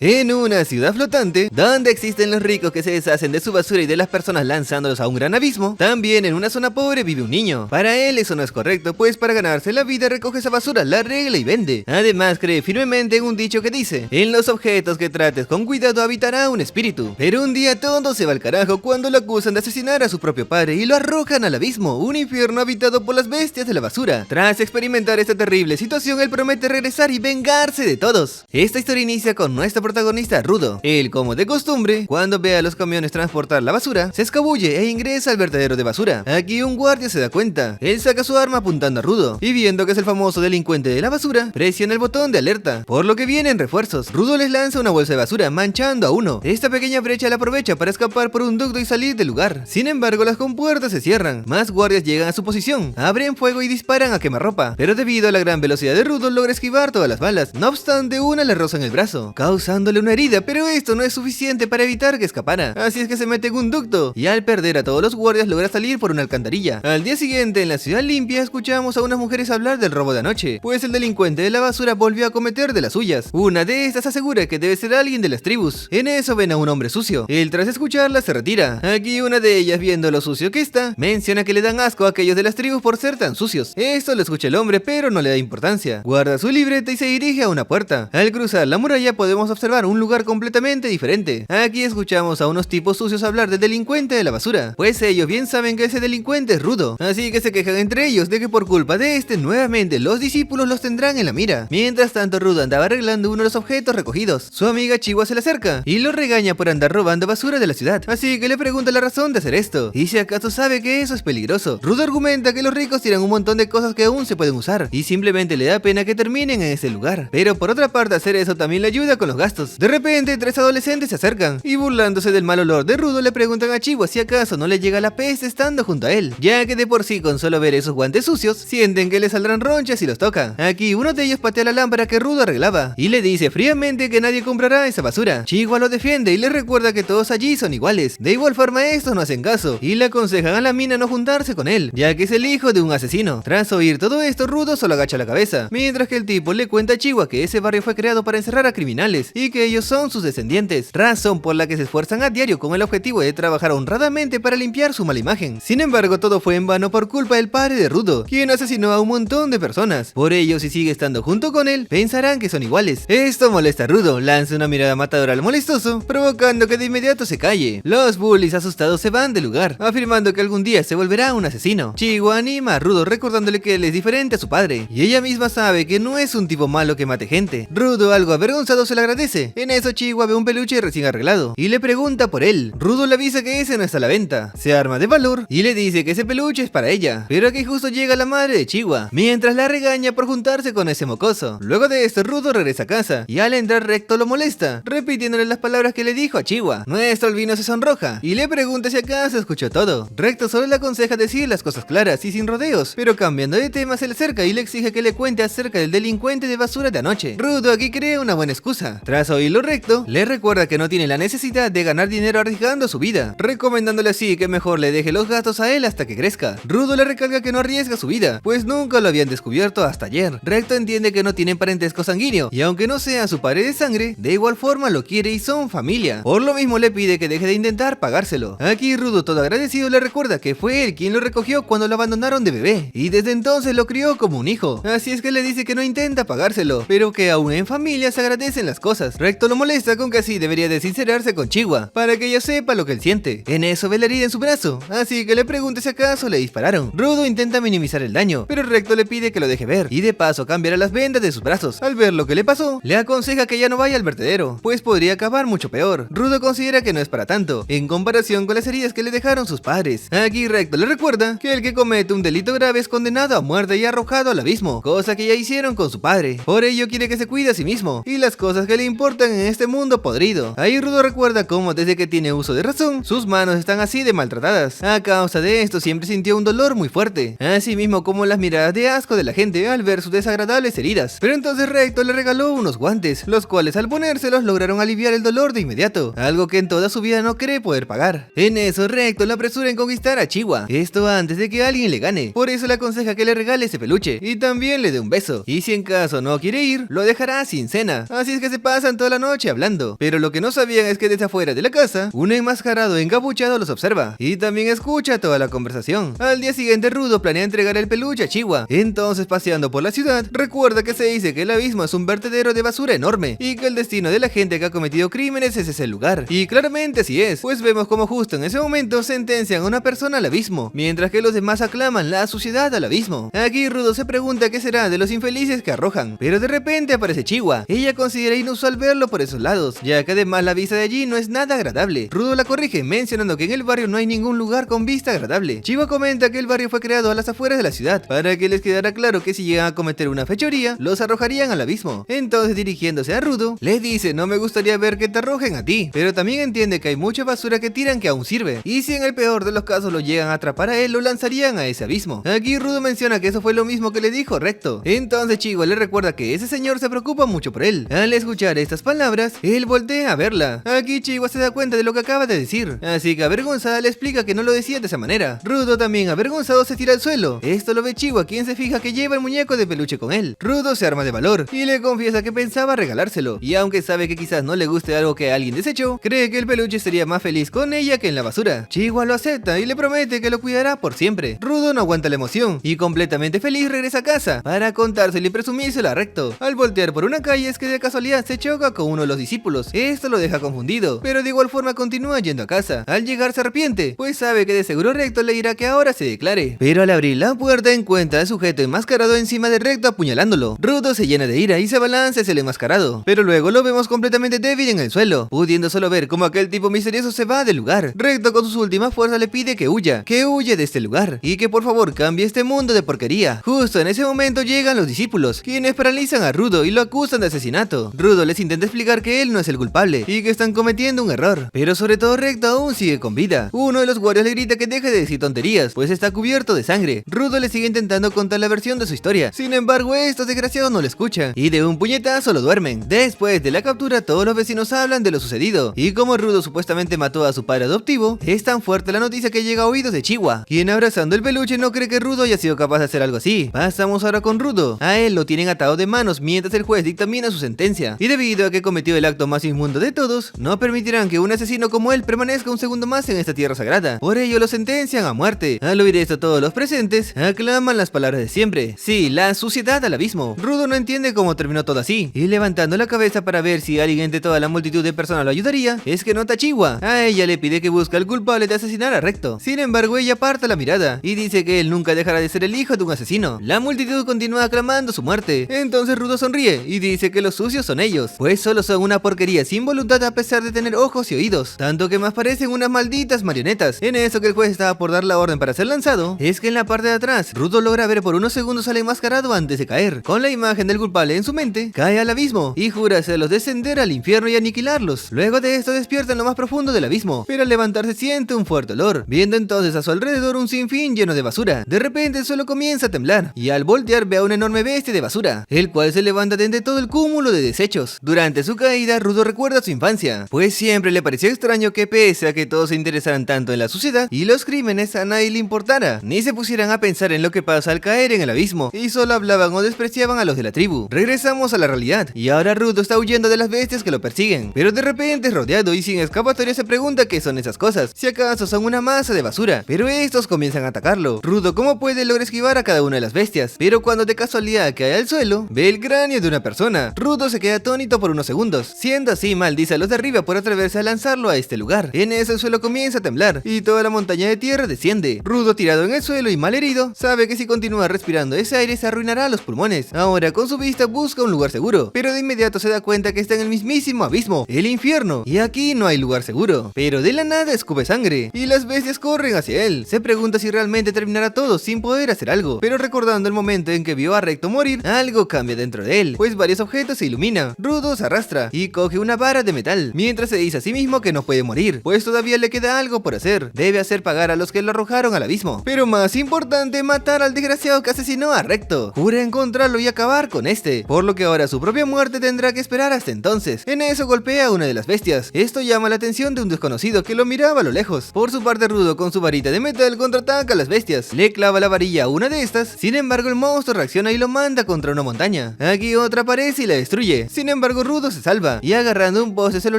En una ciudad flotante, donde existen los ricos que se deshacen de su basura y de las personas lanzándolos a un gran abismo, también en una zona pobre vive un niño. Para él eso no es correcto, pues para ganarse la vida recoge esa basura, la arregla y vende. Además cree firmemente en un dicho que dice: en los objetos que trates con cuidado habitará un espíritu. Pero un día todo se va al carajo cuando lo acusan de asesinar a su propio padre y lo arrojan al abismo, un infierno habitado por las bestias de la basura. Tras experimentar esta terrible situación, él promete regresar y vengarse de todos. Esta historia inicia con nuestro protagonista Rudo. Él, como de costumbre, cuando ve a los camiones transportar la basura, se escabulle e ingresa al vertedero de basura. Aquí un guardia se da cuenta. Él saca su arma apuntando a Rudo, y viendo que es el famoso delincuente de la basura, presiona el botón de alerta, por lo que vienen refuerzos. Rudo les lanza una bolsa de basura, manchando a uno. Esta pequeña brecha la aprovecha para escapar por un ducto y salir del lugar. Sin embargo, las compuertas se cierran. Más guardias llegan a su posición, abren fuego y disparan a quemarropa, pero debido a la gran velocidad de Rudo logra esquivar todas las balas. No obstante, una le roza en el brazo, causándole una herida, pero esto no es suficiente para evitar que escapara. Así es que se mete en un ducto, y al perder a todos los guardias logra salir por una alcantarilla. Al día siguiente, en la ciudad limpia, escuchamos a unas mujeres hablar del robo de anoche, pues el delincuente de la basura volvió a cometer de las suyas. Una de estas asegura que debe ser alguien de las tribus. En eso ven a un hombre sucio. Él, tras escucharla, se retira. Aquí una de ellas, viendo lo sucio que está, menciona que le dan asco a aquellos de las tribus por ser tan sucios. Esto lo escucha el hombre, pero no le da importancia. Guarda su libreta y se dirige a una puerta. Al cruzar la muralla podemos observar un lugar completamente diferente. Aquí escuchamos a unos tipos sucios hablar del delincuente de la basura, pues ellos bien saben que ese delincuente es Rudo, así que se quejan entre ellos de que por culpa de este nuevamente los discípulos los tendrán en la mira. Mientras tanto, Rudo andaba arreglando uno de los objetos recogidos. Su amiga Chihuahua se le acerca y lo regaña por andar robando basura de la ciudad, así que le pregunta la razón de hacer esto y si acaso sabe que eso es peligroso. Rudo argumenta que los ricos tiran un montón de cosas que aún se pueden usar y simplemente le da pena que terminen en ese lugar, pero por otra parte hacer eso también le ayuda con los gastos. De repente, tres adolescentes se acercan y, burlándose del mal olor de Rudo, le preguntan a Chihuahua si acaso no le llega la peste estando junto a él, ya que de por sí con solo ver esos guantes sucios sienten que le saldrán ronchas si los toca. Aquí uno de ellos patea la lámpara que Rudo arreglaba y le dice fríamente que nadie comprará esa basura. Chihuahua lo defiende y le recuerda que todos allí son iguales. De igual forma estos no hacen caso y le aconsejan a la mina no juntarse con él, ya que es el hijo de un asesino. Tras oír todo esto, Rudo solo agacha la cabeza, mientras que el tipo le cuenta a Chihuahua que ese barrio fue creado para encerrar a criminales y que ellos son sus descendientes, razón por la que se esfuerzan a diario con el objetivo de trabajar honradamente para limpiar su mala imagen. Sin embargo, todo fue en vano por culpa del padre de Rudo, quien asesinó a un montón de personas. Por ello, si sigue estando junto con él, pensarán que son iguales. Esto molesta a Rudo, lanza una mirada matadora al molestoso, provocando que de inmediato se calle. Los bullies asustados se van del lugar, afirmando que algún día se volverá un asesino. Chihuahua anima a Rudo recordándole que él es diferente a su padre, y ella misma sabe que no es un tipo malo que mate gente. Rudo, algo avergonzado, se le agradece. En eso Chihuahua ve un peluche recién arreglado y le pregunta por él. Rudo le avisa que ese no está a la venta, se arma de valor y le dice que ese peluche es para ella, pero aquí justo llega la madre de Chihuahua, mientras la regaña por juntarse con ese mocoso. Luego de esto, Rudo regresa a casa y al entrar Recto lo molesta, repitiéndole las palabras que le dijo a Chihuahua. Nuestro albino se sonroja y le pregunta si acaso escuchó todo. Recto solo le aconseja decir las cosas claras y sin rodeos, pero cambiando de tema se le acerca y le exige que le cuente acerca del delincuente de basura de anoche. Rudo aquí crea una buena excusa. Tras oírlo, Recto le recuerda que no tiene la necesidad de ganar dinero arriesgando su vida, recomendándole así que mejor le deje los gastos a él hasta que crezca. Rudo le recarga que no arriesga su vida, pues nunca lo habían descubierto hasta ayer. Recto entiende que no tienen parentesco sanguíneo, y aunque no sea su padre de sangre, de igual forma lo quiere y son familia. Por lo mismo le pide que deje de intentar pagárselo. Aquí Rudo, todo agradecido, le recuerda que fue él quien lo recogió cuando lo abandonaron de bebé, y desde entonces lo crió como un hijo. Así es que le dice que no intenta pagárselo, pero que aún en familia se agradecen las cosas. Recto lo molesta con que así debería de sincerarse con Chihuahua, para que ella sepa lo que él siente. En eso ve la herida en su brazo, así que le pregunta si acaso le dispararon. Rudo intenta minimizar el daño, pero Recto le pide que lo deje ver, y de paso cambiará las vendas de sus brazos. Al ver lo que le pasó, le aconseja que ya no vaya al vertedero, pues podría acabar mucho peor. Rudo considera que no es para tanto, en comparación con las heridas que le dejaron sus padres. Aquí Recto le recuerda que el que comete un delito grave es condenado a muerte y arrojado al abismo, cosa que ya hicieron con su padre. Por ello quiere que se cuide a sí mismo y las cosas que le importan en este mundo podrido. Ahí Rudo recuerda cómo desde que tiene uso de razón, sus manos están así de maltratadas. A causa de esto siempre sintió un dolor muy fuerte, así mismo como las miradas de asco de la gente al ver sus desagradables heridas. Pero entonces Recto le regaló unos guantes, los cuales al ponérselos lograron aliviar el dolor de inmediato, algo que en toda su vida no cree poder pagar. En eso Recto le apresura en conquistar a Chihuahua, esto antes de que alguien le gane. Por eso le aconseja que le regale ese peluche y también le dé un beso, y si en caso no quiere ir, lo dejará sin cena. Así es que se pasa pasan toda la noche hablando, pero lo que no sabían es que desde afuera de la casa, un enmascarado encapuchado los observa y también escucha toda la conversación. Al día siguiente Rudo planea entregar el peluche a Chiwa, entonces paseando por la ciudad, recuerda que se dice que el abismo es un vertedero de basura enorme y que el destino de la gente que ha cometido crímenes es ese lugar, y claramente así es, pues vemos como justo en ese momento sentencian a una persona al abismo, mientras que los demás aclaman la suciedad al abismo. Aquí Rudo se pregunta qué será de los infelices que arrojan, pero de repente aparece Chiwa. Ella considera inusual verlo por esos lados, ya que además la vista de allí no es nada agradable. Rudo la corrige mencionando que en el barrio no hay ningún lugar con vista agradable. Chiwa comenta que el barrio fue creado a las afueras de la ciudad, para que les quedara claro que si llegan a cometer una fechoría, los arrojarían al abismo. Entonces dirigiéndose a Rudo, le dice: no me gustaría ver que te arrojen a ti, pero también entiende que hay mucha basura que tiran que aún sirve, y si en el peor de los casos lo llegan a atrapar a él, lo lanzarían a ese abismo. Aquí Rudo menciona que eso fue lo mismo que le dijo Recto. Entonces Chiwa le recuerda que ese señor se preocupa mucho por él. Al escuchar estas palabras, él voltea a verla. Aquí Chiwa se da cuenta de lo que acaba de decir, así que avergonzada le explica que no lo decía de esa manera. Rudo también avergonzado se tira al suelo. Esto lo ve Chiwa, quien se fija que lleva el muñeco de peluche con él. Rudo se arma de valor y le confiesa que pensaba regalárselo, y aunque sabe que quizás no le guste algo que alguien desechó, cree que el peluche sería más feliz con ella que en la basura. Chiwa lo acepta y le promete que lo cuidará por siempre. Rudo no aguanta la emoción y completamente feliz regresa a casa para contárselo y presumírselo a Recto. Al voltear por una calle es que de casualidad se choca con uno de los discípulos. Esto lo deja confundido, pero de igual forma continúa yendo a casa. Al llegar se arrepiente, pues sabe que de seguro Recto le dirá que ahora se declare. Pero al abrir la puerta encuentra al sujeto enmascarado encima de Recto apuñalándolo. Rudo se llena de ira y se balanza hacia el enmascarado, pero luego lo vemos completamente débil en el suelo, pudiendo solo ver cómo aquel tipo misterioso se va del lugar. Recto con sus últimas fuerzas le pide que huya de este lugar y que por favor cambie este mundo de porquería. Justo en ese momento llegan los discípulos, quienes paralizan a Rudo y lo acusan de asesinato. Rudo les intenta explicar que él no es el culpable y que están cometiendo un error, pero sobre todo Recto aún sigue con vida. Uno de los guardias le grita que deje de decir tonterías, pues está cubierto de sangre. Rudo le sigue intentando contar la versión de su historia, sin embargo estos desgraciados no lo escuchan y de un puñetazo lo duermen. Después de la captura todos los vecinos hablan de lo sucedido, y como Rudo supuestamente mató a su padre adoptivo, es tan fuerte la noticia que llega a oídos de Chiwa, quien abrazando el peluche no cree que Rudo haya sido capaz de hacer algo así. Pasamos ahora con Rudo. A él lo tienen atado de manos mientras el juez dictamina su sentencia, y debido a que cometió el acto más inmundo de todos, no permitirán que un asesino como él permanezca un segundo más en esta tierra sagrada. Por ello lo sentencian a muerte. Al oír esto todos los presentes aclaman las palabras de siempre. Sí, la suciedad al abismo. Rudo no entiende cómo terminó todo así, y levantando la cabeza para ver si alguien entre toda la multitud de personas lo ayudaría, es que nota a Chiwa. A ella le pide que busque al culpable de asesinar a Recto. Sin embargo ella aparta la mirada y dice que él nunca dejará de ser el hijo de un asesino. La multitud continúa aclamando su muerte. Entonces Rudo sonríe y dice que los sucios son ellos, pues solo son una porquería sin voluntad a pesar de tener ojos y oídos, tanto que más parecen unas malditas marionetas. En eso que el juez estaba por dar la orden para ser lanzado, es que en la parte de atrás Rudo logra ver por unos segundos al enmascarado antes de caer. Con la imagen del culpable en su mente, cae al abismo y jura hacerlos descender al infierno y aniquilarlos. Luego de esto despierta en lo más profundo del abismo, pero al levantarse siente un fuerte olor, viendo entonces a su alrededor un sinfín lleno de basura. De repente el suelo comienza a temblar y al voltear ve a una enorme bestia de basura, el cual se levanta de entre todo el cúmulo de desechos. Durante su caída Rudo recuerda su infancia, pues siempre le pareció extraño que pese a que todos se interesaran tanto en la suciedad y los crímenes, a nadie le importara, ni se pusieran a pensar en lo que pasa al caer en el abismo, y solo hablaban o despreciaban a los de la tribu. Regresamos a la realidad y ahora Rudo está huyendo de las bestias que lo persiguen, pero de repente es rodeado y sin escapatoria se pregunta qué son esas cosas, si acaso son una masa de basura, pero estos comienzan a atacarlo. Rudo como puede logra esquivar a cada una de las bestias, pero cuando de casualidad cae al suelo, ve el cráneo de una persona. Rudo se queda atónito por unos segundos, siendo así maldice a los de arriba por atreverse a lanzarlo a este lugar. En eso el suelo comienza a temblar y toda la montaña de tierra desciende. Rudo tirado en el suelo y mal herido, sabe que si continúa respirando ese aire se arruinará los pulmones. Ahora con su vista busca un lugar seguro, pero de inmediato se da cuenta que está en el mismísimo abismo, el infierno, y aquí no hay lugar seguro. Pero de la nada escupe sangre y las bestias corren hacia él. Se pregunta si realmente terminará todo sin poder hacer algo, pero recordando el momento en que vio a Recto morir, algo cambia dentro de él, pues varios objetos se iluminan. Rudo se arrastra y coge una vara de metal, mientras se dice a sí mismo que no puede morir, pues todavía le queda algo por hacer. Debe hacer pagar a los que lo arrojaron al abismo, pero más importante, matar al desgraciado que asesinó a Recto. Jura encontrarlo y acabar con este, por lo que ahora su propia muerte tendrá que esperar hasta entonces. En eso golpea a una de las bestias. Esto llama la atención de un desconocido que lo miraba a lo lejos. Por su parte Rudo con su varita de metal contraataca a las bestias, le clava la varilla a una de estas, sin embargo el monstruo reacciona y lo manda contra una montaña. Aquí otra aparece y la destruye. Sin embargo luego Rudo se salva y agarrando un poste se lo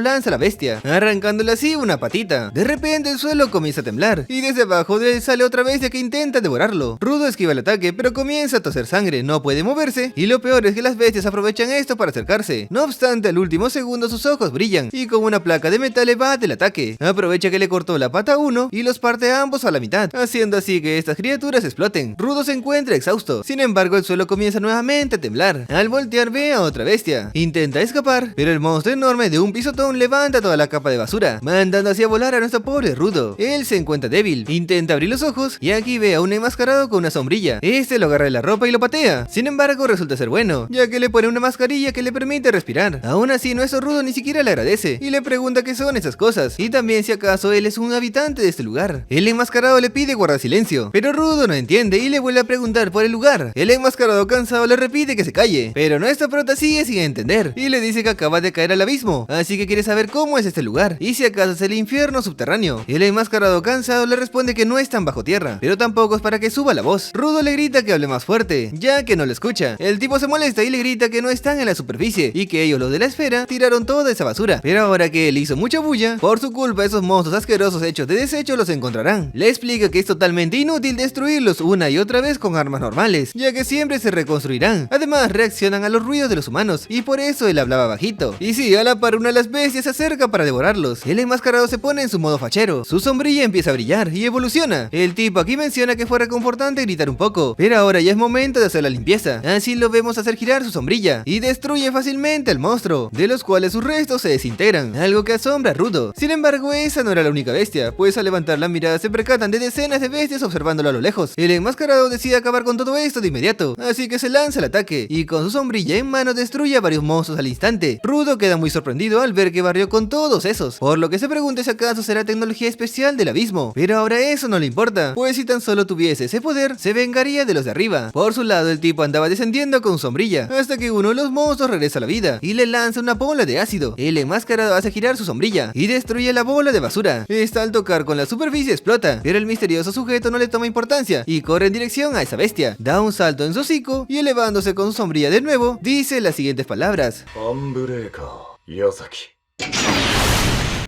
lanza a la bestia, arrancándole así una patita. De repente el suelo comienza a temblar y desde abajo de él sale otra bestia que intenta devorarlo. Rudo esquiva el ataque pero comienza a toser sangre, no puede moverse y lo peor es que las bestias aprovechan esto para acercarse. No obstante, al último segundo sus ojos brillan y con una placa de metal evade el ataque. Aprovecha que le cortó la pata a uno y los parte a ambos a la mitad, haciendo así que estas criaturas exploten. Rudo se encuentra exhausto, sin embargo el suelo comienza nuevamente a temblar. Al voltear ve a otra bestia, intenta escapar, pero el monstruo enorme de un pisotón levanta toda la capa de basura, mandando así a volar a nuestro pobre Rudo. Él se encuentra débil, intenta abrir los ojos y aquí ve a un enmascarado con una sombrilla. Este lo agarra de la ropa y lo patea, sin embargo resulta ser bueno, ya que le pone una mascarilla que le permite respirar. Aún así nuestro Rudo ni siquiera le agradece y le pregunta qué son esas cosas y también si acaso él es un habitante de este lugar. El enmascarado le pide guardar silencio, pero Rudo no entiende y le vuelve a preguntar por el lugar. El enmascarado cansado le repite que se calle, pero nuestro prota sigue sin entender y le dice que acaba de caer al abismo, así que quiere saber cómo es este lugar y si acaso es el infierno subterráneo. El enmascarado cansado le responde que no están bajo tierra, pero tampoco es para que suba la voz. Rudo le grita que hable más fuerte, ya que no lo escucha. El tipo se molesta y le grita que no están en la superficie y que ellos, los de la esfera, tiraron toda esa basura, pero ahora que él hizo mucha bulla, por su culpa esos monstruos asquerosos hechos de desecho los encontrarán. Le explica que es totalmente inútil destruirlos una y otra vez con armas normales, ya que siempre se reconstruirán. Además reaccionan a los ruidos de los humanos y por eso él hablaba bajito. Y sí, a la par una de las bestias se acerca para devorarlos. El enmascarado se pone en su modo fachero, su sombrilla empieza a brillar y evoluciona. El tipo aquí menciona que fue reconfortante gritar un poco, pero ahora ya es momento de hacer la limpieza. Así lo vemos hacer girar su sombrilla y destruye fácilmente al monstruo, de los cuales sus restos se desintegran, algo que asombra a Rudo. Sin embargo, esa no era la única bestia, pues al levantar la mirada se percatan de decenas de bestias observándolo a lo lejos. El enmascarado decide acabar con todo esto de inmediato, así que se lanza al ataque y con su sombrilla en mano destruye a varios monstruos al instante. Rudo queda muy sorprendido al ver que barrió con todos esos, por lo que se pregunta si acaso será tecnología especial del abismo, pero ahora eso no le importa, pues si tan solo tuviese ese poder, se vengaría de los de arriba. Por su lado, el tipo andaba descendiendo con sombrilla, hasta que uno de los monstruos regresa a la vida y le lanza una bola de ácido. El enmascarado hace girar su sombrilla y destruye la bola de basura. Esta al tocar con la superficie explota, pero el misterioso sujeto no le toma importancia y corre en dirección a esa bestia. Da un salto en su hocico y elevándose con su sombrilla de nuevo, dice las siguientes palabras: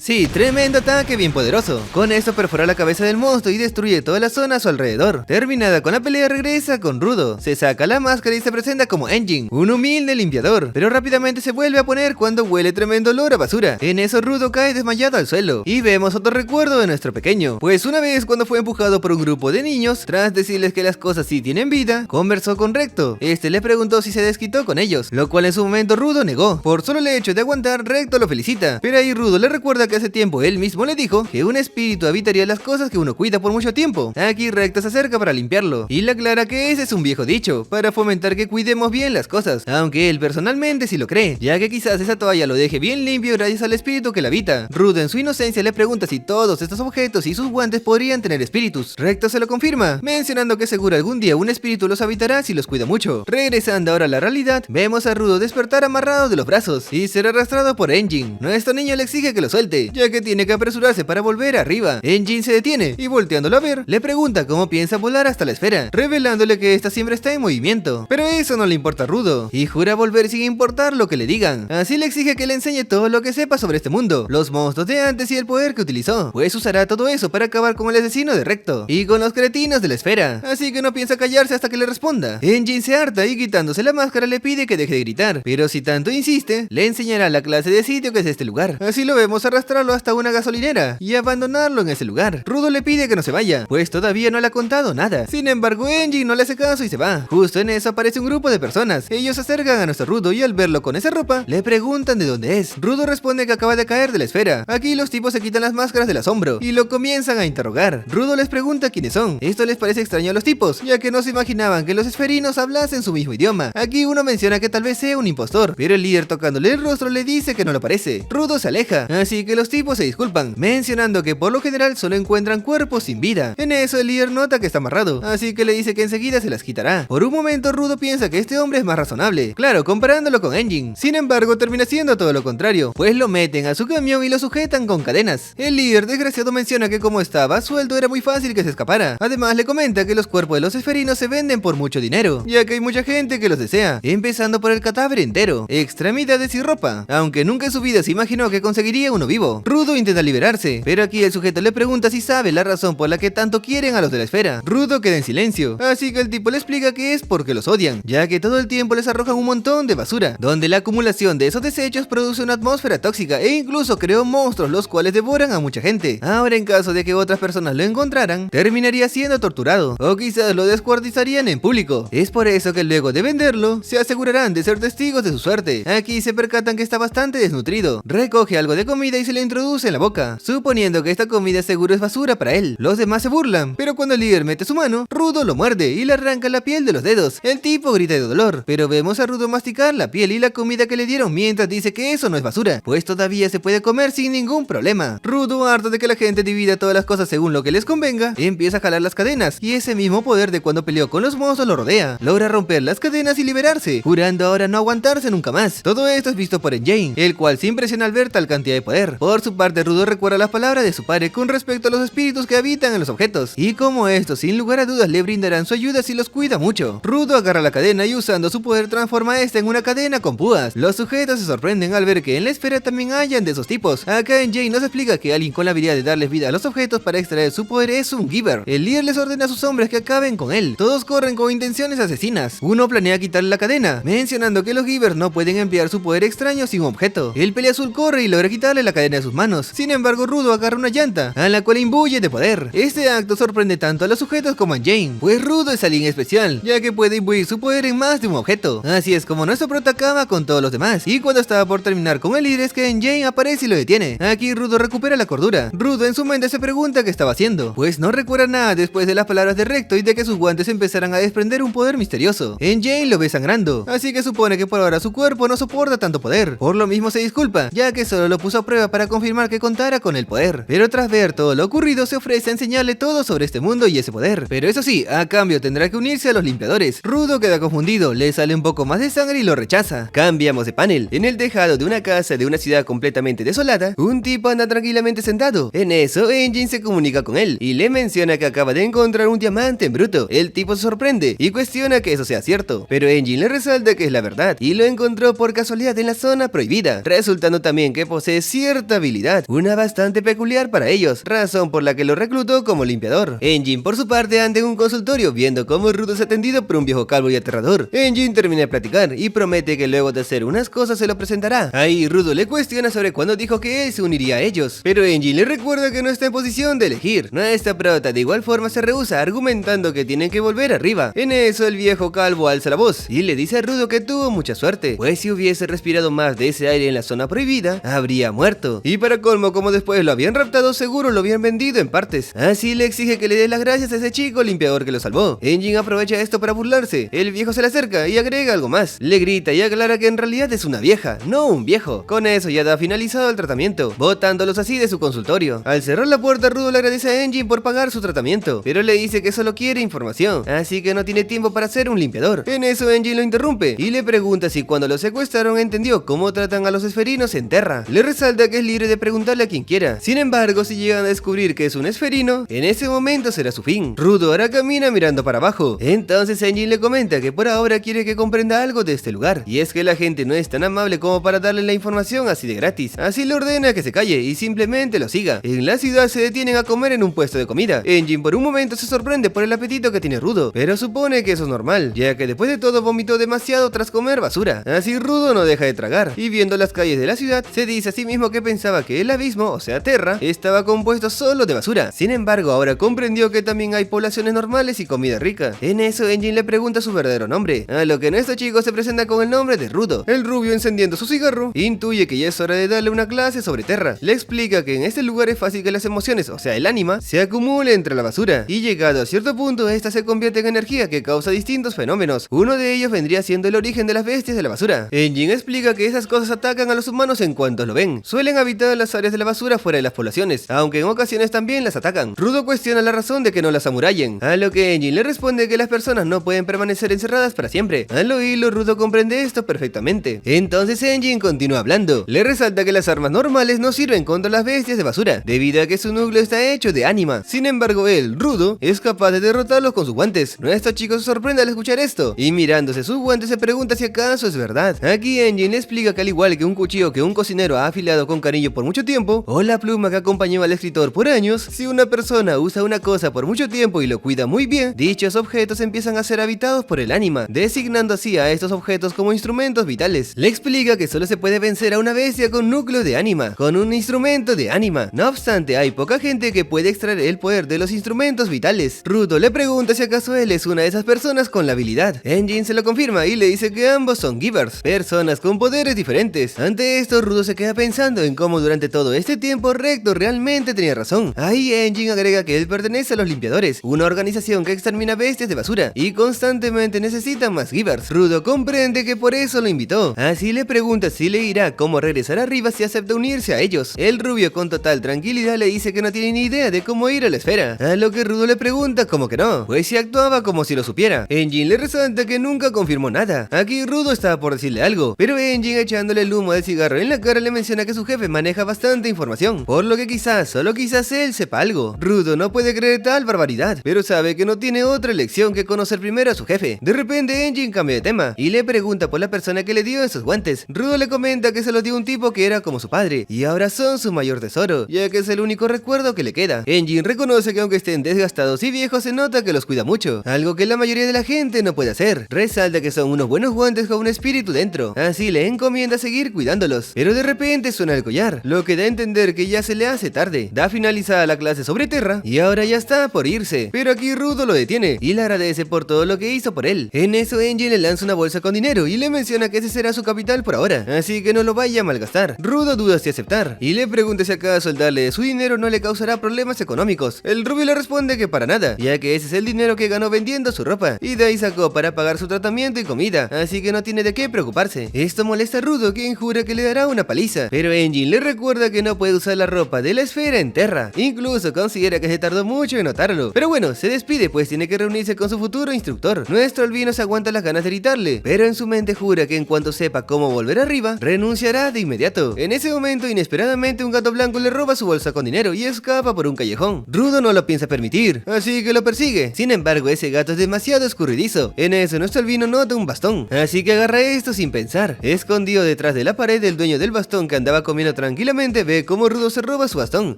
Sí, tremendo ataque bien poderoso. Con esto perfora la cabeza del monstruo y destruye toda la zona a su alrededor. Terminada con la pelea regresa con Rudo. Se saca la máscara y se presenta como Engine, un humilde limpiador, pero rápidamente se vuelve a poner cuando huele tremendo olor a basura. En eso Rudo cae desmayado al suelo y vemos otro recuerdo de nuestro pequeño, pues una vez cuando fue empujado por un grupo de niños, tras decirles que las cosas sí tienen vida, conversó con Recto. Este le preguntó si se desquitó con ellos, lo cual en su momento Rudo negó. Por solo el hecho de aguantar, Recto lo felicita, pero ahí Rudo le recuerda que hace tiempo él mismo le dijo que un espíritu habitaría las cosas que uno cuida por mucho tiempo. Aquí Recto se acerca para limpiarlo y le aclara que ese es un viejo dicho para fomentar que cuidemos bien las cosas, aunque él personalmente sí lo cree, ya que quizás esa toalla lo deje bien limpio gracias al espíritu que la habita. Rudo en su inocencia le pregunta si todos estos objetos y sus guantes podrían tener espíritus. Recto se lo confirma, mencionando que seguro algún día un espíritu los habitará si los cuida mucho. Regresando ahora a la realidad, vemos a Rudo despertar amarrado de los brazos y ser arrastrado por Engine. Nuestro niño le exige que lo suelte, ya que tiene que apresurarse para volver arriba. Engine se detiene y volteándolo a ver, le pregunta cómo piensa volar hasta la esfera, revelándole que esta siempre está en movimiento. Pero eso no le importa a Rudo y jura volver sin importar lo que le digan. Así le exige que le enseñe todo lo que sepa sobre este mundo, los monstruos de antes y el poder que utilizó, pues usará todo eso para acabar con el asesino de Recto y con los cretinos de la esfera. Así que no piensa callarse hasta que le responda. Engine se harta y quitándose la máscara le pide que deje de gritar, pero si tanto insiste, le enseñará la clase de sitio que es este lugar. Así lo vemos arrastrarlo hasta una gasolinera y abandonarlo en ese lugar. Rudo le pide que no se vaya, pues todavía no le ha contado nada. Sin embargo, Engine no le hace caso y se va. Justo en eso aparece un grupo de personas. Ellos se acercan a nuestro Rudo y al verlo con esa ropa, le preguntan de dónde es. Rudo responde que acaba de caer de la esfera. Aquí los tipos se quitan las máscaras del asombro y lo comienzan a interrogar. Rudo les pregunta quiénes son. Esto les parece extraño a los tipos, ya que no se imaginaban que los esferinos hablasen su mismo idioma. Aquí uno menciona que tal vez sea un impostor, pero el líder tocándole el rostro le dice que no lo parece. Rudo se aleja, así que los tipos se disculpan, mencionando que por lo general solo encuentran cuerpos sin vida. En eso el líder nota que está amarrado, así que le dice que enseguida se las quitará. Por un momento Rudo piensa que este hombre es más razonable, claro, comparándolo con Engine. Sin embargo termina siendo todo lo contrario, pues lo meten a su camión y lo sujetan con cadenas. El líder desgraciado menciona que como estaba suelto era muy fácil que se escapara. Además le comenta que los cuerpos de los esferinos se venden por mucho dinero, ya que hay mucha gente que los desea, empezando por el cadáver entero, extremidades y ropa, aunque nunca en su vida se imaginó que conseguiría uno vivo. Rudo intenta liberarse, pero aquí el sujeto le pregunta si sabe la razón por la que tanto quieren a los de la esfera. Rudo queda en silencio, así que el tipo le explica que es porque los odian, ya que todo el tiempo les arrojan un montón de basura, donde la acumulación de esos desechos produce una atmósfera tóxica e incluso creó monstruos los cuales devoran a mucha gente. Ahora en caso de que otras personas lo encontraran, terminaría siendo torturado, o quizás lo descuartizarían en público. Es por eso que luego de venderlo, se asegurarán de ser testigos de su suerte. Aquí se percatan que está bastante desnutrido, recoge algo de comida y se lo introduce en la boca, suponiendo que esta comida seguro es basura para él. Los demás se burlan, pero cuando el líder mete su mano, Rudo lo muerde y le arranca la piel de los dedos. El tipo grita de dolor, pero vemos a Rudo masticar la piel y la comida que le dieron mientras dice que eso no es basura, pues todavía se puede comer sin ningún problema. Rudo, harto de que la gente divida todas las cosas según lo que les convenga, empieza a jalar las cadenas, y ese mismo poder de cuando peleó con los monstruos lo rodea. Logra romper las cadenas y liberarse, jurando ahora no aguantarse nunca más. Todo esto es visto por Engine, el cual se impresiona al ver tal cantidad de poder. Por su parte, Rudo recuerda las palabras de su padre con respecto a los espíritus que habitan en los objetos, y como estos sin lugar a dudas le brindarán su ayuda si los cuida mucho. Rudo agarra la cadena y usando su poder transforma esta en una cadena con púas. Los sujetos se sorprenden al ver que en la esfera también hayan de esos tipos. Acá Engine nos explica que alguien con la habilidad de darles vida a los objetos para extraer su poder es un Giver. El líder les ordena a sus hombres que acaben con él. Todos corren con intenciones asesinas. Uno planea quitarle la cadena, mencionando que los Givers no pueden emplear su poder extraño sin un objeto. El pelea azul corre y logra quitarle la cadena de sus manos. Sin embargo, Rudo agarra una llanta, a la cual imbuye de poder. Este acto sorprende tanto a los sujetos como a Engine, pues Rudo es alguien especial, ya que puede imbuir su poder en más de un objeto. Así es como nuestro prota acaba con todos los demás, y cuando estaba por terminar con el líder es que Engine aparece y lo detiene. Aquí Rudo recupera la cordura. Rudo en su mente se pregunta qué estaba haciendo, pues no recuerda nada después de las palabras de Recto y de que sus guantes empezaran a desprender un poder misterioso. Engine lo ve sangrando, así que supone que por ahora su cuerpo no soporta tanto poder. Por lo mismo se disculpa, ya que solo lo puso a prueba para confirmar que contara con el poder. Pero tras ver todo lo ocurrido se ofrece a enseñarle todo sobre este mundo y ese poder. Pero eso sí, a cambio tendrá que unirse a los limpiadores. Rudo queda confundido, le sale un poco más de sangre y lo rechaza. Cambiamos de panel. En el tejado de una casa de una ciudad completamente desolada, un tipo anda tranquilamente sentado. En eso, Engine se comunica con él y le menciona que acaba de encontrar un diamante en bruto. El tipo se sorprende y cuestiona que eso sea cierto, pero Engine le resalta que es la verdad y lo encontró por casualidad en la zona prohibida, resultando también que posee cierta habilidad, una bastante peculiar para ellos, razón por la que lo reclutó como limpiador. Engine por su parte anda en un consultorio viendo cómo Rudo es atendido por un viejo calvo y aterrador. Engine termina de platicar y promete que luego de hacer unas cosas se lo presentará. Ahí Rudo le cuestiona sobre cuándo dijo que él se uniría a ellos, pero Engine le recuerda que no está en posición de elegir. Nuestra prota de igual forma se rehúsa argumentando que tienen que volver arriba. En eso el viejo calvo alza la voz y le dice a Rudo que tuvo mucha suerte, pues si hubiese respirado más de ese aire en la zona prohibida, habría muerto. Y para colmo, como después lo habían raptado, seguro lo habían vendido en partes. Así le exige que le dé las gracias a ese chico limpiador que lo salvó. Engine aprovecha esto para burlarse. El viejo se le acerca y agrega algo más. Le grita y aclara que en realidad es una vieja, no un viejo. Con eso ya da finalizado el tratamiento, botándolos así de su consultorio. Al cerrar la puerta, Rudo le agradece a Engine por pagar su tratamiento, pero le dice que solo quiere información, así que no tiene tiempo para ser un limpiador. En eso Engine lo interrumpe y le pregunta si cuando lo secuestraron entendió cómo tratan a los esferinos en Terra. Le resalta que es libre de preguntarle a quien quiera. Sin embargo, si llegan a descubrir que es un esferino, en ese momento será su fin. Rudo ahora camina mirando para abajo. Entonces Engine le comenta que por ahora quiere que comprenda algo de este lugar, y es que la gente no es tan amable como para darle la información así de gratis. Así le ordena que se calle y simplemente lo siga. En la ciudad se detienen a comer en un puesto de comida. Engine por un momento se sorprende por el apetito que tiene Rudo, pero supone que eso es normal, ya que después de todo vomitó demasiado tras comer basura. Así Rudo no deja de tragar, y viendo las calles de la ciudad, se dice a sí mismo que pensaba que el abismo, o sea Terra, estaba compuesto solo de basura. Sin embargo, ahora comprendió que también hay poblaciones normales y comida rica. En eso Engine le pregunta su verdadero nombre, a lo que nuestro chico se presenta con el nombre de Rudo. El rubio, encendiendo su cigarro, intuye que ya es hora de darle una clase sobre Terra. Le explica que en este lugar es fácil que las emociones, o sea el ánima, se acumule entre la basura, y llegado a cierto punto esta se convierte en energía que causa distintos fenómenos. Uno de ellos vendría siendo el origen de las bestias de la basura. Engine explica que esas cosas atacan a los humanos en cuanto lo ven. Suelen habitar las áreas de la basura fuera de las poblaciones, aunque en ocasiones también las atacan. Rudo cuestiona la razón de que no las amurallen, a lo que Engine le responde que las personas no pueden permanecer encerradas para siempre. Al oírlo, Rudo comprende esto perfectamente. Entonces Engine continúa hablando. Le resalta que las armas normales no sirven contra las bestias de basura, debido a que su núcleo está hecho de ánima. Sin embargo, él, Rudo, es capaz de derrotarlos con sus guantes. Nuestro chico se sorprende al escuchar esto, y mirándose sus guantes se pregunta si acaso es verdad. Aquí Engine le explica que al igual que un cuchillo que un cocinero ha afilado con cariño por mucho tiempo, o la pluma que acompañó al escritor por años, si una persona usa una cosa por mucho tiempo y lo cuida muy bien, dichos objetos empiezan a ser habitados por el ánima, designando así a estos objetos como instrumentos vitales. Le explica que solo se puede vencer a una bestia con núcleo de ánima, con un instrumento de ánima. No obstante, hay poca gente que puede extraer el poder de los instrumentos vitales. Rudo le pregunta si acaso él es una de esas personas con la habilidad. Engine se lo confirma y le dice que ambos son givers, personas con poderes diferentes. Ante esto, Rudo se queda pensando en cómo durante todo este tiempo Recto realmente tenía razón. Ahí Engine agrega que él pertenece a los limpiadores, una organización que extermina bestias de basura y constantemente necesita más givers. Rudo comprende que por eso lo invitó, así le pregunta si le irá cómo regresar arriba si acepta unirse a ellos. El rubio con total tranquilidad le dice que no tiene ni idea de cómo ir a la esfera, a lo que Rudo le pregunta cómo que no, pues si actuaba como si lo supiera. Engine le resalta que nunca confirmó nada. Aquí Rudo estaba por decirle algo, pero Engine, echándole el humo del cigarro en la cara, le menciona que su jefe maneja bastante información, por lo que quizás, solo quizás él sepa algo. Rudo no puede creer tal barbaridad, pero sabe que no tiene otra elección que conocer primero a su jefe. De repente Engine cambia de tema y le pregunta por la persona que le dio esos guantes. Rudo le comenta que se los dio un tipo que era como su padre y ahora son su mayor tesoro, ya que es el único recuerdo que le queda. Engine reconoce que aunque estén desgastados y viejos, se nota que los cuida mucho, algo que la mayoría de la gente no puede hacer. Resalta que son unos buenos guantes con un espíritu dentro, así le encomienda seguir cuidándolos. Pero de repente suena el collar, lo que da a entender que ya se le hace tarde. Da finalizada la clase sobre Terra y ahora ya está por irse, pero aquí Rudo lo detiene y le agradece por todo lo que hizo por él. En eso Engine le lanza una bolsa con dinero y le menciona que ese será su capital por ahora, así que no lo vaya a malgastar. Rudo duda si aceptar y le pregunta si acaso el darle su dinero no le causará problemas económicos. El rubio le responde que para nada, ya que ese es el dinero que ganó vendiendo su ropa y de ahí sacó para pagar su tratamiento y comida, así que no tiene de qué preocuparse. Esto molesta a Rudo, quien jura que le dará una paliza, pero Engine le recuerda que no puede usar la ropa de la esfera en Terra. Incluso considera que se tardó mucho en notarlo, pero bueno, se despide pues tiene que reunirse con su futuro instructor. Nuestro albino se aguanta las ganas de gritarle, pero en su mente jura que en cuanto sepa cómo volver arriba, renunciará de inmediato. En ese momento, inesperadamente, un gato blanco le roba su bolsa con dinero y escapa por un callejón. Rudo no lo piensa permitir, así que lo persigue. Sin embargo, ese gato es demasiado escurridizo. En eso, nuestro albino nota un bastón, así que agarra esto sin pensar. Escondido detrás de la pared, el dueño del bastón, que andaba comiendo tranquilamente, ve cómo Rudo se roba su bastón.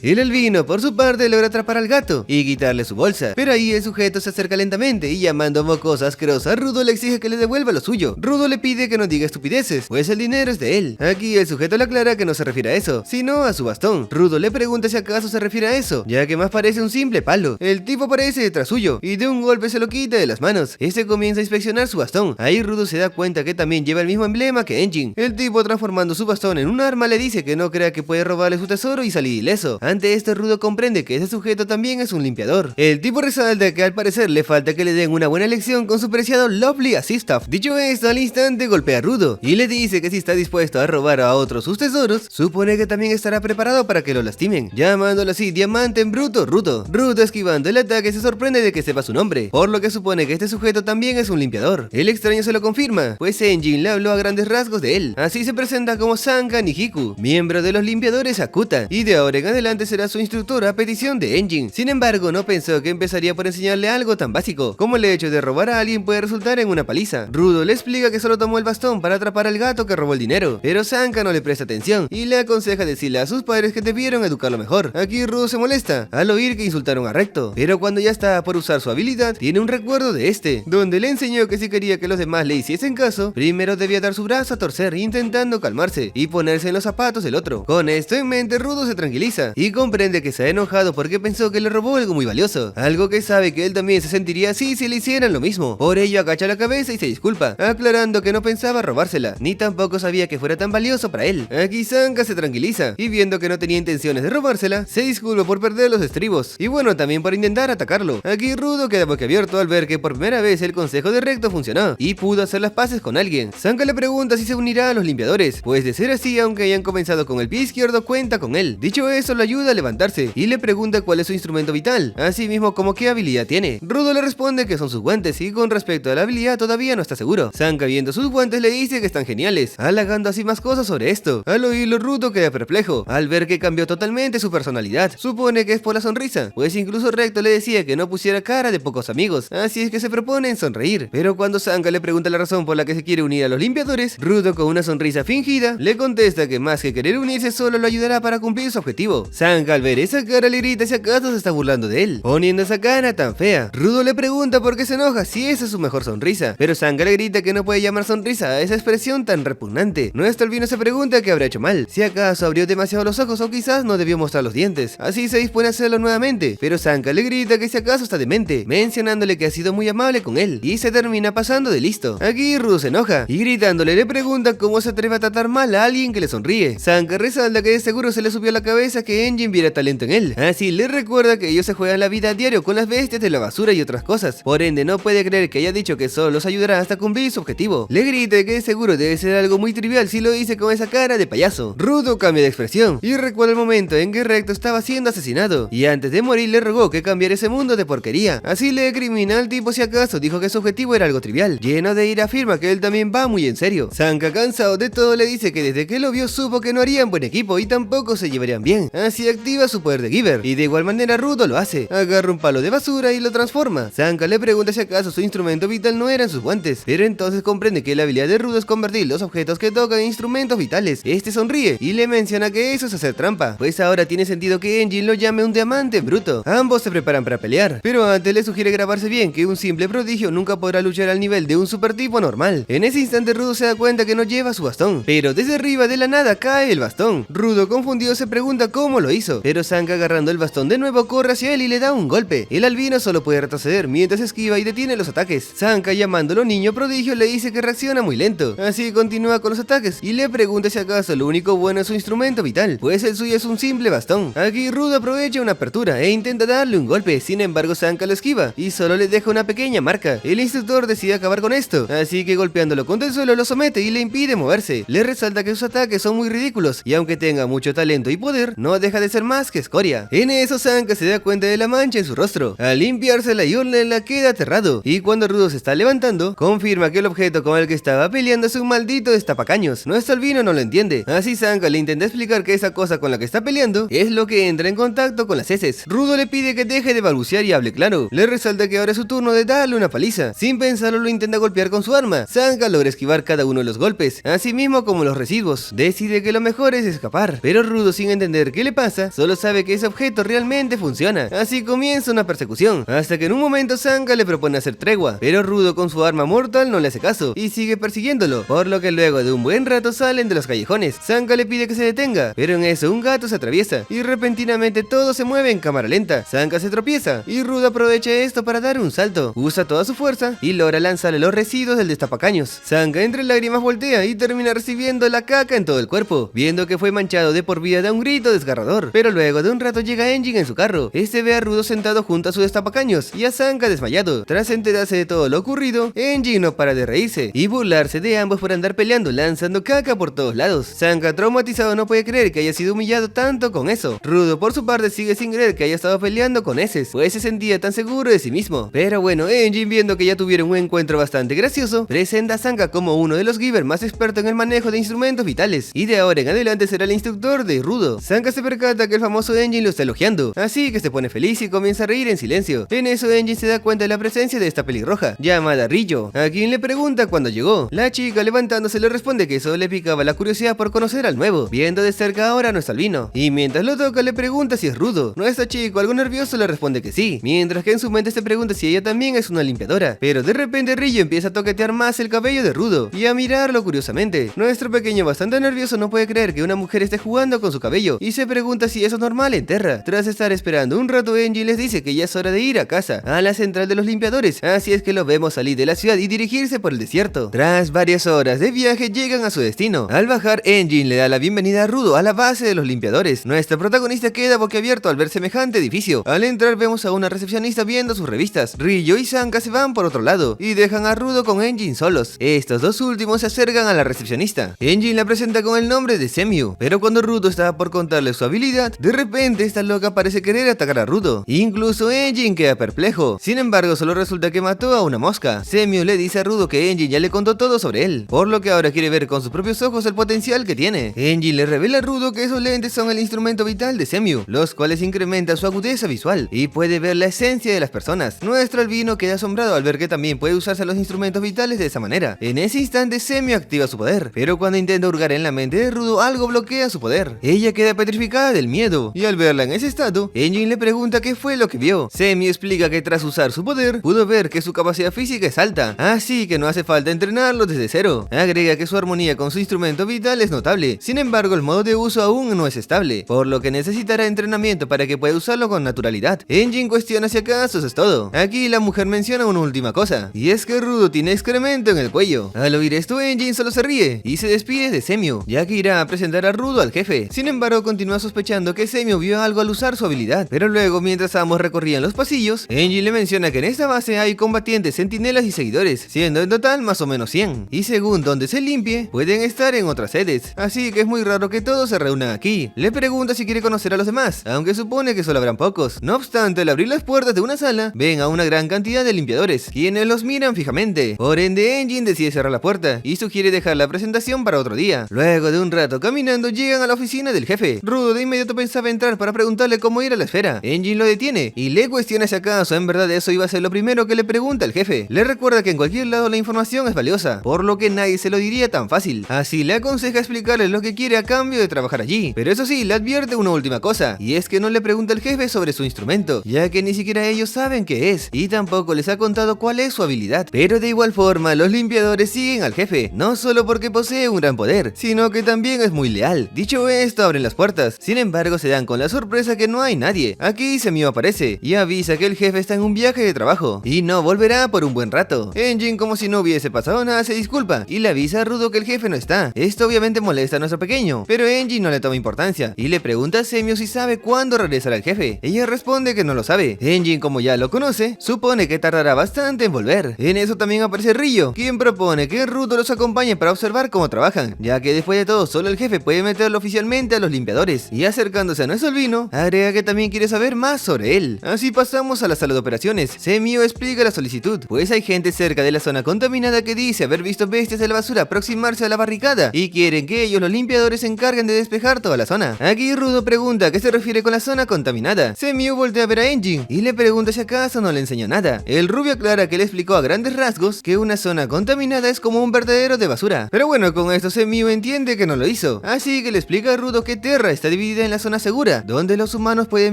El albino, por su parte, logra atrapar al gato y quitarle su bolsa, pero ahí el sujeto se acerca lentamente y llamando mocosa asquerosa, Rudo le exige que le devuelva lo suyo. Rudo le pide que no diga estupideces, pues el dinero es de él. Aquí el sujeto le aclara que no se refiere a eso, sino a su bastón. Rudo le pregunta si acaso se refiere a eso, ya que más parece un simple palo. El tipo aparece detrás suyo y de un golpe se lo quita de las manos. Este comienza a inspeccionar su bastón. Ahí Rudo se da cuenta que también lleva el mismo emblema que Engine. El tipo, transformando su bastón en un arma, le dice que no crea que puede robarle su tesoro y salir ileso. Ante esto, Rudo comprende que ese sujeto también es un limpiador. El tipo resalta que al parecer le falta que le den una buena lección con su preciado Lovely Assistant. Dicho esto, al instante golpea a Rudo y le dice que si está dispuesto a robar a otros sus tesoros, supone que también estará preparado para que lo lastimen, llamándolo así Diamante en bruto Rudo. Rudo, esquivando el ataque, se sorprende de que sepa su nombre, por lo que supone que este sujeto también es un limpiador. El extraño se lo confirma, pues Engine le habló a grandes rasgos de él. Así se presenta como Sanka Nihiku, miembro de los limpiadores Akuta, y de ahora en adelante será su instructor a petición de Engine. Sin embargo, no pensó que empezaría por enseñarle algo tan básico como el hecho de robar a alguien puede resultar en una paliza. Rudo le explica que solo tomó el bastón para atrapar al gato que robó el dinero, pero Sanka no le presta atención y le aconseja decirle a sus padres que debieron educarlo mejor. Aquí Rudo se molesta al oír que insultaron a Recto, pero cuando ya está por usar su habilidad, tiene un recuerdo de este, donde le enseñó que si quería que los demás le hiciesen caso, primero debía dar su brazo a torcer intentando calmarse y ponerse en los zapatos del otro. Con esto en mente, Rudo se tranquiliza y comprende que se ha enojado porque pensó que le robó algo muy valioso, algo que sabe que él también se sentiría así si le hicieran lo mismo. Por ello agacha la cabeza y se disculpa, aclarando que no pensaba robársela, ni tampoco sabía que fuera tan valioso para él. Aquí Sanka se tranquiliza y viendo que no tenía intenciones de robársela, se disculpa por perder los estribos y bueno, también por intentar atacarlo. Aquí Rudo queda boquiabierto al ver que por primera vez el consejo de Recto funcionó y pudo hacer las paces con alguien. Sanka le pregunta si se unirá a los limpiadores, pues de ser así, aunque hayan comenzado con el pie izquierdo cuenta con él. Dicho eso, lo ayuda a levantarse y le pregunta cuál es su instrumento vital, así mismo como qué habilidad tiene. Rudo le responde que son sus guantes y con respecto a la habilidad todavía no está seguro. Sanka, viendo sus guantes, le dice que están geniales, halagando así más cosas sobre esto. Al oírlo, Rudo queda perplejo al ver que cambió totalmente su personalidad. Supone que es por la sonrisa, pues incluso Recto le decía que no pusiera cara de pocos amigos, así es que se propone en sonreír. Pero cuando Sanka le pregunta la razón por la que se quiere unir a los limpiadores, Rudo, con una sonrisa fingida, le contesta que más que querer unirse solo lo ayudará para cumplir su objetivo. Sanka, al ver esa cara, le grita si acaso se está burlando de él, poniendo esa cara tan fea. Rudo le pregunta por qué se enoja si esa es su mejor sonrisa, pero Sanka le grita que no puede llamar sonrisa a esa expresión tan repugnante. Nuestro albino se pregunta qué habrá hecho mal, si acaso abrió demasiado los ojos o quizás no debió mostrar los dientes, así se dispone a hacerlo nuevamente, pero Sanka le grita que si acaso está demente, mencionándole que ha sido muy amable con él, y se termina pasando de listo. Aquí Rudo se enoja, y gritándole le pregunta cómo se atreve a tratar mal a alguien que le sonríe. Sanka resalta que de seguro se le subió a la cabeza que Engine viera talento en él, así le recuerda que ellos se juegan la vida a diario con las bestias de la basura y otras cosas, por ende no puede creer que haya dicho que solo los ayudará hasta cumplir su objetivo. Le grita que de seguro debe ser algo muy trivial si lo dice con esa cara de payaso. Rudo cambia de expresión y recuerda el momento en que Recto estaba siendo asesinado, y antes de morir le rogó que cambiara ese mundo de porquería. Así le crimina al tipo si acaso dijo que su objetivo era algo trivial. Lleno de ira afirma que él también va muy en serio. Sanka, cansado de todo, le dice que desde que lo vio supo que no harían buen equipo y tampoco se llevarían bien, así activa su poder de Giver, y de igual manera Rudo lo hace. Agarra un palo de basura y lo transforma. Sanka le pregunta si acaso su instrumento vital no eran sus guantes, pero entonces comprende que la habilidad de Rudo es convertir los objetos que tocan en instrumentos vitales. Este sonríe y le menciona que eso es hacer trampa, pues ahora tiene sentido que Engine lo llame un diamante bruto. Ambos se preparan para pelear, pero antes le sugiere grabarse bien que un simple prodigio nunca podrá luchar al nivel de un super tipo normal. En ese instante Rudo se da cuenta que no lleva su bastón, pero desde arriba de la nada cae el bastón. Rudo, confundido, se pregunta cómo lo hizo, pero Sanka, agarrando el bastón de nuevo, corre hacia él y le da un golpe. El albino solo puede retroceder mientras esquiva y detiene los ataques. Sanka, llamándolo niño prodigio, le dice que reacciona muy lento, así continúa con los ataques y le pregunta si acaso lo único bueno es su instrumento vital, pues el suyo es un simple bastón. Aquí Rudo aprovecha una apertura e intenta darle un golpe, sin embargo Sanka lo esquiva y solo le deja una pequeña marca. El instructor decide acabar con esto, así que golpeándolo contra el suelo lo somete y le impide moverse. Le resalta que sus ataques son muy ridículos y aunque tenga mucho talento y poder, no deja de ser más que escoria. En eso Sanka se da cuenta de la mancha en su rostro. Al limpiársela y la queda aterrado, y cuando Rudo se está levantando, confirma que el objeto con el que estaba peleando es un maldito destapacaños. Nuestro albino no lo entiende, así Sanka le intenta explicar que esa cosa con la que está peleando es lo que entra en contacto con las heces. Rudo le pide que deje de balbucear y hable claro. Le resalta que ahora es su turno de darle una paliza. Sin pensarlo lo intenta golpear con su arma. Sanka logra esquivar cada uno de los golpes, así mismo como los residuos. Decide que lo mejor es escapar, pero Rudo, sin entender qué le pasa, solo sabe que ese objeto realmente funciona. Así comienza una persecución, hasta que en un momento Sanka le propone hacer tregua, pero Rudo con su arma mortal no le hace caso y sigue persiguiéndolo, por lo que luego de un buen rato salen de los callejones. Sanka le pide que se detenga, pero en eso un gato se atraviesa y repentinamente todo se mueve en cámara lenta. Sanka se tropieza y Rudo aprovecha esto para dar un salto, usa toda su fuerza y logra lanzarle los residuos del destapacaños. Sanka entre lágrimas voltea y termina recibiendo la caca en todo el cuerpo. Viendo que fue manchado de por vida, da un grito desgarrador, pero luego de un rato llega Engine en su carro. Este ve a Rudo sentado junto a su destapacaños y a Sanka desmayado. Tras enterarse de todo lo ocurrido, Engine no para de reírse y burlarse de ambos por andar peleando lanzando caca por todos lados. Sanka, traumatizado, no puede creer que haya sido humillado tanto con eso. Rudo por su parte sigue sin creer que haya estado peleando con heces, pues se sentía tan seguro de sí mismo. Pero bueno, Engine, viendo que ya tuvieron un encuentro bastante gracioso, presenta a Sanka como uno de los Giver más expertos en el manejo de instrumentos vitales, y de ahora en adelante será el instructor de Rudo. Sanka se percata que el famoso Engine lo está elogiando, así que se pone feliz y comienza a reír en silencio. En eso Engine se da cuenta de la presencia de esta pelirroja, llamada Rillo, a quien le pregunta cuándo llegó. La chica, levantándose, le responde que eso le picaba la curiosidad por conocer al nuevo, viendo de cerca ahora a nuestro albino, y mientras lo toca le pregunta si es Rudo. Nuestro chico, algo nervioso, le responde que sí, mientras que en su mente se pregunta si ella también es una limpiadora, pero de repente Rillo empieza a toquetear más el cabello de Rudo y a mirarlo curiosamente. Nuestro pequeño, bastante nervioso, no puede creer que una mujer esté jugando con su cabello y se pregunta si eso es normal en Terra. Tras estar esperando un rato, Engine les dice que ya es hora de ir a casa, a la central de los limpiadores, así es que lo vemos salir de la ciudad y dirigirse por el desierto. Tras varias horas de viaje llegan a su destino. Al bajar, Engine le da la bienvenida a Rudo a la base de los limpiadores. Nuestro protagonista queda boquiabierto al ver semejante edificio. Al entrar vemos a una recepcionista viendo sus revistas. Rillo y Sanka se van por otro lado y dejan a Rudo con Engine solos. Estos dos últimos se acercan a la recepcionista. Engine la presenta con el nombre de Semiu, pero cuando Rudo estaba por contarle su habilidad, de repente esta loca parece querer atacar a Rudo. Incluso Enjin queda perplejo, sin embargo solo resulta que mató a una mosca. Semiu le dice a Rudo que Enjin ya le contó todo sobre él, por lo que ahora quiere ver con sus propios ojos el potencial que tiene. Enjin le revela a Rudo que esos lentes son el instrumento vital de Semiu, los cuales incrementan su agudeza visual y puede ver la esencia de las personas. Nuestro albino queda asombrado al ver que también puede usarse los instrumentos vitales de esa manera. En ese instante Semiu activa su poder, pero cuando intenta hurgar en la mente de Rudo algo bloquea su poder. Ella queda petrificada del miedo y al verla en ese estado, Enjin le pregunta qué fue lo que vio. Semiu explica que tras usar su poder pudo ver que su capacidad física es alta, así que no hace falta entrenarlo desde cero. Agrega que su armonía con su instrumento vital es notable, sin embargo el modo de uso aún no es estable, por lo que necesitará entrenamiento para que pueda usarlo con naturalidad. Enjin cuestiona si acaso eso es todo. Aquí la mujer menciona una última cosa, y es que Rudo tiene excremento en el cuello. Al oír esto Enjin solo se ríe y se despide de Semiu, ya que irá a presentar a Rudo al jefe. Sin embargo continúa sospechando que Semiu vio algo al usar su habilidad, pero luego mientras ambos recorrían los pasillos, Enjin le menciona que en esta base hay combatientes, centinelas y seguidores, siendo en total más o menos 100, y según donde se limpie, pueden estar en otras sedes, así que es muy raro que todos se reúnan aquí. Le pregunta si quiere conocer a los demás, aunque supone que solo habrán pocos. No obstante, al abrir las puertas de una sala, ven a una gran cantidad de limpiadores, quienes los miran fijamente. Por ende, Enjin decide cerrar la puerta y sugiere dejar la presentación para otro día. Luego de un rato caminando, llegan a la oficina del jefe. Rudo de inmediato pensaba entrar para preguntarle cómo ir a la esfera. Enjin lo detiene y le cuestiona si acaso en verdad eso iba a ser lo primero que le pregunta el jefe. Le recuerda que en cualquier lado la información es valiosa, por lo que nadie se lo diría tan fácil. Así le aconseja explicarle lo que quiere a cambio de trabajar allí. Pero eso sí, le advierte una última cosa, y es que no le pregunta al jefe sobre su instrumento, ya que ni siquiera ellos saben qué es, y tampoco les ha contado cuál es su habilidad. Pero de igual forma, los limpiadores siguen al jefe, no solo porque posee un gran poder, sino que también es muy leal. Dicho esto, abren las puertas. Sin embargo, se dan con la sorpresa que no hay nadie. Aquí Semiu aparece y avisa que el jefe está en un viaje de trabajo y no volverá por un buen rato. Enjin, como si no hubiese pasado nada, se disculpa y le avisa a Rudo que el jefe no está. Esto obviamente molesta a nuestro pequeño, pero Enjin no le toma importancia y le pregunta a Semiu si sabe cuándo regresará el jefe. Ella responde que no lo sabe. Enjin, como ya lo conoce, supone que tardará bastante en volver. En eso también aparece Ryo, quien propone que Rudo los acompañe para observar cómo trabajan, ya que después de todo solo el jefe puede meterlo oficialmente a los limpiadores. Y acercándose a nuestro albino, agrega que también quiere saber más sobre él. Así pasamos a la sala de operaciones. Semiu explica la solicitud, pues hay gente cerca de la zona contaminada que dice haber visto bestias de la basura aproximarse a la barricada y quieren que ellos, los limpiadores, se encarguen de despejar toda la zona. Aquí Rudo pregunta a qué se refiere con la zona contaminada. Semiu voltea a ver a Enjin y le pregunta si acaso no le enseñó nada. El rubio aclara que le explicó a grandes rasgos que una zona contaminada es como un vertedero de basura. Pero bueno, con esto Semiu entiende que no lo hizo, así que le explica a Rudo que Terra está dividida en la zona segura, donde los humanos pueden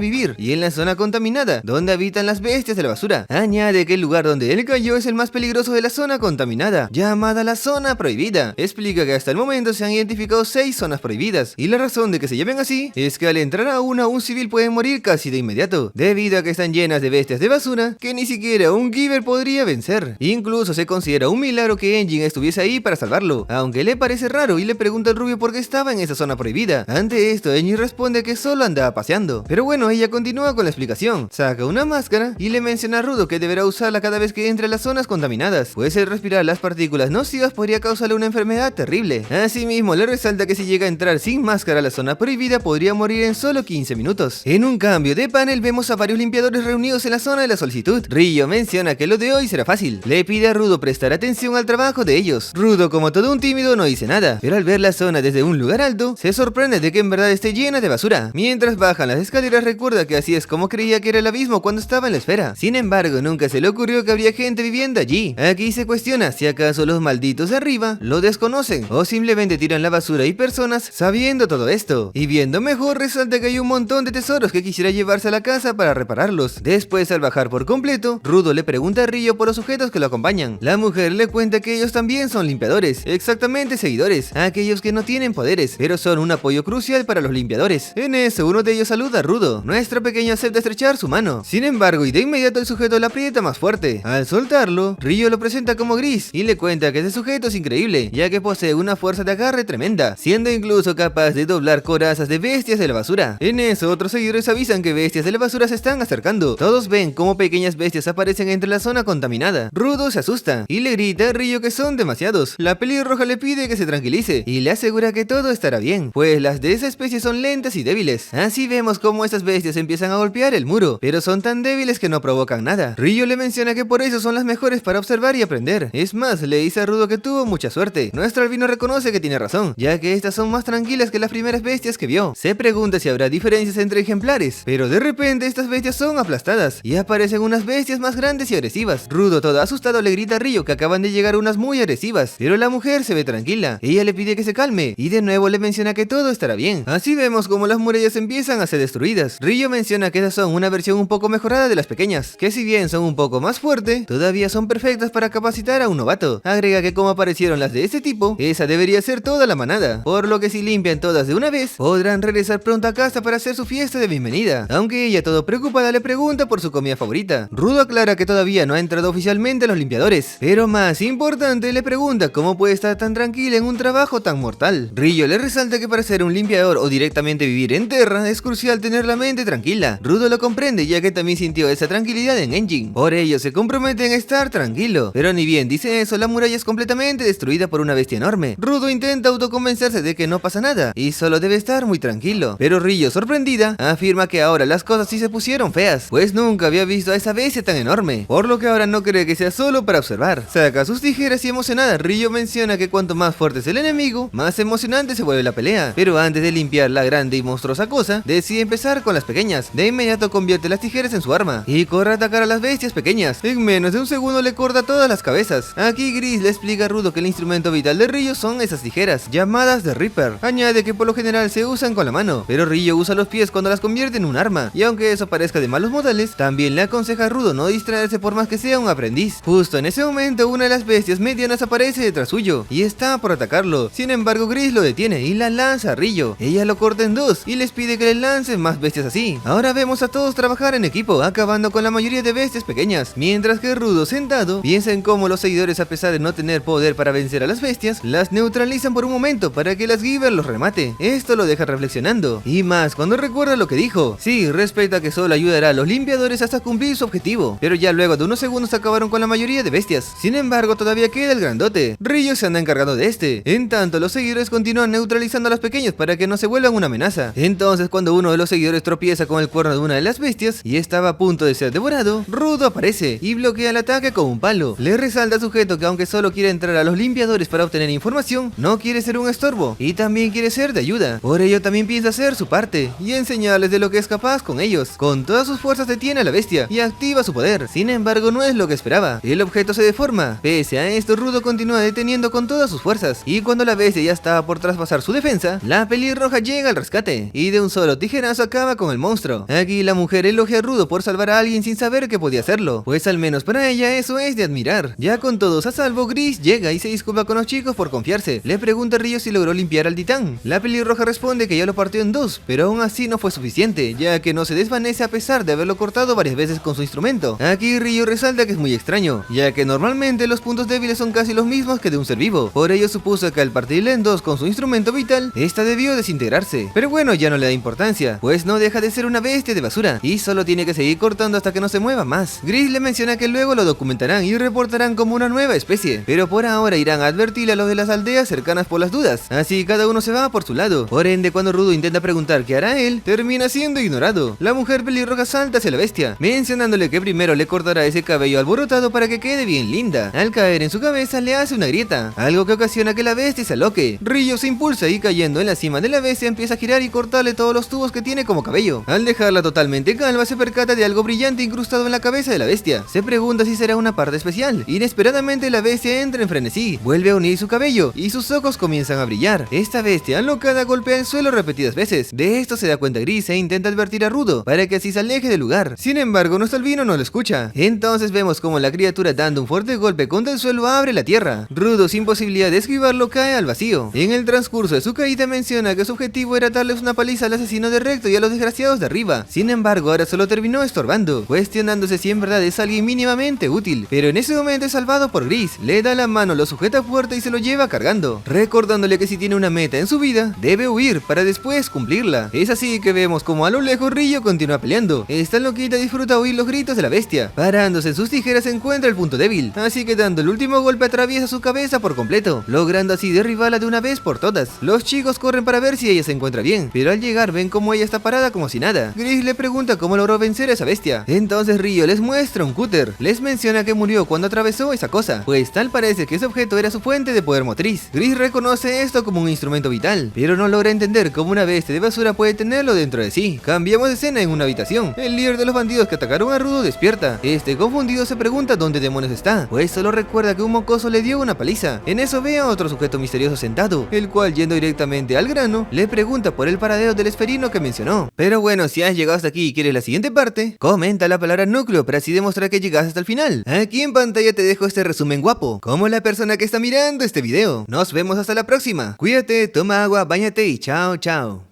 vivir, y en la zona contaminada, donde habitan las bestias de la basura. Añade que el lugar donde él cayó es el más peligroso de la zona contaminada, llamada la zona prohibida. Explica que hasta el momento se han identificado 6 zonas prohibidas, y la razón de que se llamen así es que al entrar a una, un civil puede morir casi de inmediato, debido a que están llenas de bestias de basura que ni siquiera un Giver podría vencer. Incluso se considera un milagro que Enjin estuviese ahí para salvarlo, aunque le parece raro y le pregunta al rubio por qué estaba en esa zona prohibida. Ante esto, Enjin responde que solo andaba paseando. Pero bueno, ella continúa con la explicación. Saca una máscara y le menciona a Rudo que deberá usarla cada vez que entre a las zonas contaminadas, pues el respirar las partículas nocivas podría causarle una enfermedad terrible. Asimismo, le resalta que si llega a entrar sin máscara a la zona prohibida, podría morir en solo 15 minutos. En un cambio de panel, vemos a varios limpiadores reunidos en la zona de la solicitud. Ryo menciona que lo de hoy será fácil. Le pide a Rudo prestar atención al trabajo de ellos. Rudo, como todo un tímido, no dice nada, pero al ver la zona desde un lugar alto, se sorprende de que en verdad esté llena de basura. Mientras bajan las escaleras, recuerda que así es como creía que era el abismo cuando estaba en la esfera. Sin embargo, nunca se le ocurrió que habría gente viviendo allí. Aquí se cuestiona si acaso los malditos de arriba lo desconocen o simplemente tiran la basura y personas sabiendo todo esto. Y viendo mejor, resalta que hay un montón de tesoros que quisiera llevarse a la casa para repararlos. Después, al bajar por completo, Rudo le pregunta a Ryo por los sujetos que lo acompañan. La mujer le cuenta que ellos también son limpiadores, exactamente seguidores, aquellos que no tienen poderes, pero son un apoyo crucial para los limpiadores. En eso, uno de ellos saluda a Rudo. Nuestro pequeño acepta estrechar su mano. Sin embargo, y de inmediato el sujeto la aprieta más fuerte. Al soltarlo, Ryo lo presenta como Gris y le cuenta que ese sujeto es increíble, ya que posee una fuerza de agarre tremenda, siendo incluso capaz de doblar corazas de bestias de la basura. En eso, otros seguidores avisan que bestias de la basura se están acercando. Todos ven cómo pequeñas bestias aparecen entre la zona contaminada. Rudo se asusta y le grita a Ryo que son demasiados. La pelirroja le pide que se tranquilice y le asegura que todo todo estará bien, pues las de esa especie son lentas y débiles. Así vemos cómo estas bestias empiezan a golpear el muro, pero son tan débiles que no provocan nada. Ryo le menciona que por eso son las mejores para observar y aprender. Es más, le dice a Rudo que tuvo mucha suerte. Nuestro albino reconoce que tiene razón, ya que estas son más tranquilas que las primeras bestias que vio. Se pregunta si habrá diferencias entre ejemplares, pero de repente estas bestias son aplastadas y aparecen unas bestias más grandes y agresivas. Rudo, todo asustado, le grita a Ryo que acaban de llegar unas muy agresivas, pero la mujer se ve tranquila. Ella le pide que se calme y de nuevo le menciona que todo estará bien. Así vemos como las murallas empiezan a ser destruidas. Ryo menciona que esas son una versión un poco mejorada de las pequeñas, que si bien son un poco más fuertes, todavía son perfectas para capacitar a un novato. Agrega que como aparecieron las de este tipo, esa debería ser toda la manada, por lo que si limpian todas de una vez, podrán regresar pronto a casa para hacer su fiesta de bienvenida. Aunque ella, todo preocupada, le pregunta por su comida favorita. Rudo aclara que todavía no ha entrado oficialmente a los limpiadores, pero más importante, le pregunta cómo puede estar tan tranquila en un trabajo tan mortal. Ryo le resalta que para ser un limpiador o directamente vivir en Terra es crucial tener la mente tranquila. Rudo lo comprende, ya que también sintió esa tranquilidad en Engine. Por ello se comprometen a estar tranquilo, pero ni bien dice eso, la muralla es completamente destruida por una bestia enorme. Rudo intenta autoconvencerse de que no pasa nada y solo debe estar muy tranquilo, pero Ryo, sorprendida, afirma que ahora las cosas sí se pusieron feas, pues nunca había visto a esa bestia tan enorme, por lo que ahora no cree que sea solo para observar. Saca sus tijeras y emocionada, Ryo menciona que cuanto más fuerte es el enemigo, más emocionante se vuelve la pelea, pero antes de limpiar la grande y monstruosa cosa, decide empezar con las pequeñas. De inmediato convierte las tijeras en su arma y corre a atacar a las bestias pequeñas. En menos de un segundo le corta todas las cabezas. Aquí Gris le explica a Rudo que el instrumento vital de Ryo son esas tijeras, llamadas de Reaper. Añade que por lo general se usan con la mano, pero Ryo usa los pies cuando las convierte en un arma, y aunque eso parezca de malos modales, también le aconseja a Rudo no distraerse por más que sea un aprendiz. Justo en ese momento una de las bestias medianas aparece detrás suyo y está por atacarlo. Sin embargo, Gris lo detiene y la lanza a Ryo. Ella lo corta en dos y les pide que le lancen más bestias así. Ahora vemos a todos trabajar en equipo, acabando con la mayoría de bestias pequeñas, mientras que Rudo, sentado, piensa en cómo los seguidores, a pesar de no tener poder para vencer a las bestias, las neutralizan por un momento para que las Giver los remate. Esto lo deja reflexionando, y más cuando recuerda lo que dijo. Sí, respecta que solo ayudará a los limpiadores hasta cumplir su objetivo, pero ya luego de unos segundos acabaron con la mayoría de bestias. Sin embargo, todavía queda el grandote. Ryo se anda encargando de este. En tanto, los seguidores continúan neutralizando a los pequeños para que no se vuelvan una amenaza. Entonces, cuando uno de los seguidores tropieza con el cuerno de una de las bestias y estaba a punto de ser devorado, Rudo aparece y bloquea el ataque con un palo. Le resalta al sujeto que aunque solo quiere entrar a los limpiadores para obtener información, no quiere ser un estorbo y también quiere ser de ayuda. Por ello también piensa hacer su parte y enseñarles de lo que es capaz con ellos. Con todas sus fuerzas detiene a la bestia y activa su poder. Sin embargo, no es lo que esperaba. El objeto se deforma. Pese a esto, Rudo continúa deteniendo con todas sus fuerzas, y cuando la bestia ya estaba por traspasar su defensa, la pelirroja llega al rescate y de un solo tijerazo acaba con el monstruo. Aquí la mujer elogia a Rudo por salvar a alguien sin saber que podía hacerlo, pues al menos para ella eso es de admirar. Ya con todos a salvo, Gris llega y se disculpa con los chicos por confiarse. Le pregunta a Ryo si logró limpiar al titán. La pelirroja responde que ya lo partió en dos, pero aún así no fue suficiente, ya que no se desvanece a pesar de haberlo cortado varias veces con su instrumento. Aquí Ryo resalta que es muy extraño, ya que normalmente los puntos débiles son casi los mismos que de un ser vivo. Por ello supuso que al partirle en dos con su instrumento vital, esta debió desintegrarse. Pero bueno, ya no le da importancia, pues no deja de ser una bestia de basura y solo tiene que seguir cortando hasta que no se mueva más. Gris le menciona que luego lo documentarán y reportarán como una nueva especie, pero por ahora irán a advertirle a los de las aldeas cercanas por las dudas. Así cada uno se va por su lado. Por ende, cuando Rudo intenta preguntar qué hará él, termina siendo ignorado. La mujer pelirroja salta hacia la bestia, mencionándole que primero le cortará ese cabello alborotado para que quede bien linda. Al caer en su cabeza le hace una grieta, algo que ocasiona que la bestia se aloque. Ryo se impulsa y cayendo en la cima de la bestia empieza a girar y cortarle todos los tubos que tiene como cabello. Al dejarla totalmente calva se percata de algo brillante incrustado en la cabeza de la bestia. Se pregunta si será una parte especial. Inesperadamente la bestia entra en frenesí, vuelve a unir su cabello y sus ojos comienzan a brillar. Esta bestia alocada golpea el suelo repetidas veces. De esto se da cuenta Gris e intenta advertir a Rudo para que así se aleje del lugar. Sin embargo, nuestro albino no lo escucha. Entonces vemos como la criatura, dando un fuerte golpe contra el suelo, abre la tierra. Rudo, sin posibilidad de esquivarlo, cae al vacío. En el transcurso de su caída menciona que su objetivo era darles una paliza al asesino de Recto y a los desgraciados de arriba. Sin embargo, ahora solo terminó estorbando, cuestionándose si en verdad es alguien mínimamente útil. Pero en ese momento es salvado por Gris, le da la mano, lo sujeta fuerte y se lo lleva cargando, recordándole que si tiene una meta en su vida, debe huir para después cumplirla. Es así que vemos como a lo lejos Ryo continúa peleando. Esta loquita disfruta oír los gritos de la bestia. Parándose en sus tijeras se encuentra el punto débil, así que dando el último golpe atraviesa su cabeza por completo, logrando así derribarla de una vez por todas. todas. Los chicos corren para ver si ella se encuentra bien, pero al llegar ven como ella está parada como si nada. Gris le pregunta cómo logró vencer a esa bestia. Entonces Ryo les muestra un cúter. Les menciona que murió cuando atravesó esa cosa, pues tal parece que ese objeto era su fuente de poder motriz. Gris reconoce esto como un instrumento vital, pero no logra entender cómo una bestia de basura puede tenerlo dentro de sí. Cambiamos de escena en una habitación. El líder de los bandidos que atacaron a Rudo despierta. Este confundido se pregunta dónde demonios está, pues solo recuerda que un mocoso le dio una paliza. En eso ve a otro sujeto misterioso sentado, el cual, yendo directamente al grano, le pregunta por el paradero del esferino que mencionó. Pero bueno, si has llegado hasta aquí y quieres la siguiente parte, comenta la palabra núcleo para así demostrar que llegaste hasta el final. Aquí en pantalla te dejo este resumen guapo, como la persona que está mirando este video. Nos vemos hasta la próxima. Cuídate, toma agua, báñate y chao chao.